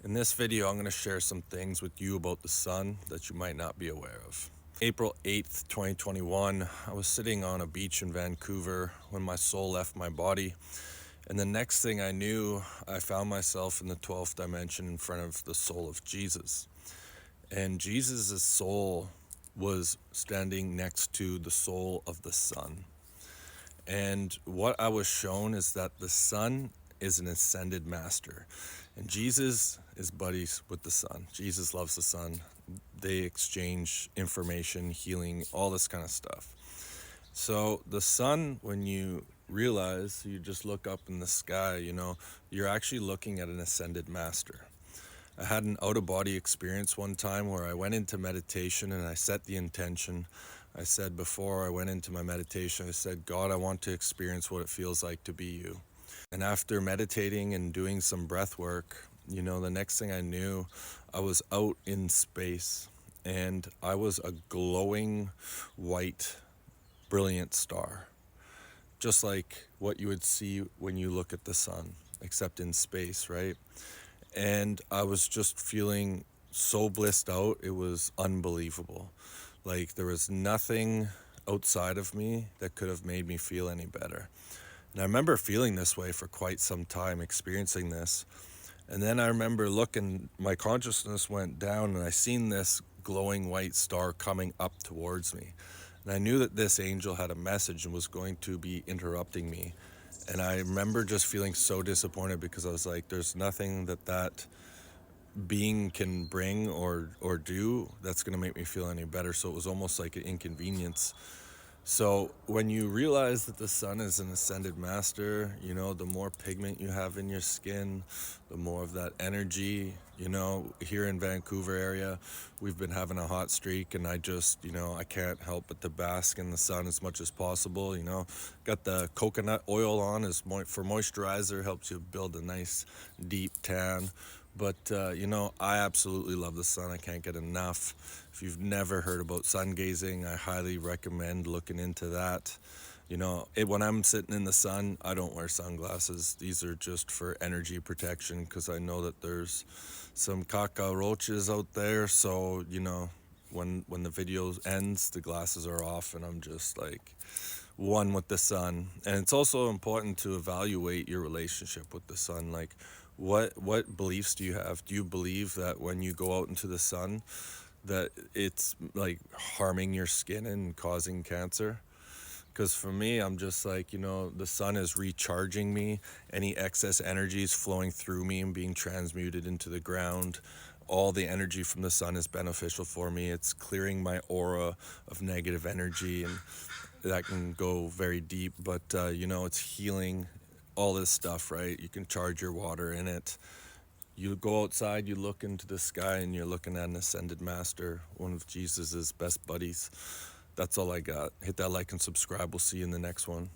In this video, I'm going to share some things with you about the sun that you might not be aware of. April 8th, 2021, I was sitting on a beach in Vancouver when my soul left my body. And the next thing I knew, I found myself in the 12th dimension in front of the soul of Jesus. And Jesus' soul was standing next to the soul of the sun. And what I was shown is that the sun is an ascended master. And Jesus is buddies with the sun. Jesus loves the sun. They exchange information, healing, all this kind of stuff. So the sun, when you realize, you just look up in the sky, you're actually looking at an ascended master. I had an out-of-body experience one time where I went into meditation and I set the intention. I said before I went into my meditation, I said, God, I want to experience what it feels like to be you. And after meditating and doing some breath work, the next thing I knew, I was out in space and I was a glowing white, brilliant star. Just like what you would see when you look at the sun, except in space, right? And I was just feeling so blissed out. It was unbelievable. Like there was nothing outside of me that could have made me feel any better. And I remember feeling this way for quite some time, experiencing this. And then I remember looking, my consciousness went down and I seen this glowing white star coming up towards me. And I knew that this angel had a message and was going to be interrupting me. And I remember just feeling so disappointed because I was like, there's nothing that being can bring or do that's going to make me feel any better. So it was almost like an inconvenience. So when you realize that the sun is an ascended master, the more pigment you have in your skin, the more of that energy. Here in Vancouver area, we've been having a hot streak and I just, I can't help but to bask in the sun as much as possible. Got the coconut oil on for moisturizer, helps you build a nice deep tan. But, I absolutely love the sun. I can't get enough. If you've never heard about sun gazing, I highly recommend looking into that. When I'm sitting in the sun, I don't wear sunglasses. These are just for energy protection because I know that there's some cockroaches out there. So, when the video ends, the glasses are off and I'm just like one with the sun. And it's also important to evaluate your relationship with the sun. Like, what beliefs do you have? Do you believe that when you go out into the sun that it's like harming your skin and causing cancer? Because for me, I'm just like, the sun is recharging me. Any excess energy is flowing through me and being transmuted into the ground. All the energy from the sun is beneficial for me. It's clearing my aura of negative energy, and that can go very deep, but it's healing all this stuff, right? You can charge your water in it. You go outside, you look into the sky, and you're looking at an ascended master, one of Jesus's best buddies. That's all I got. Hit that like and subscribe. We'll see you in the next one.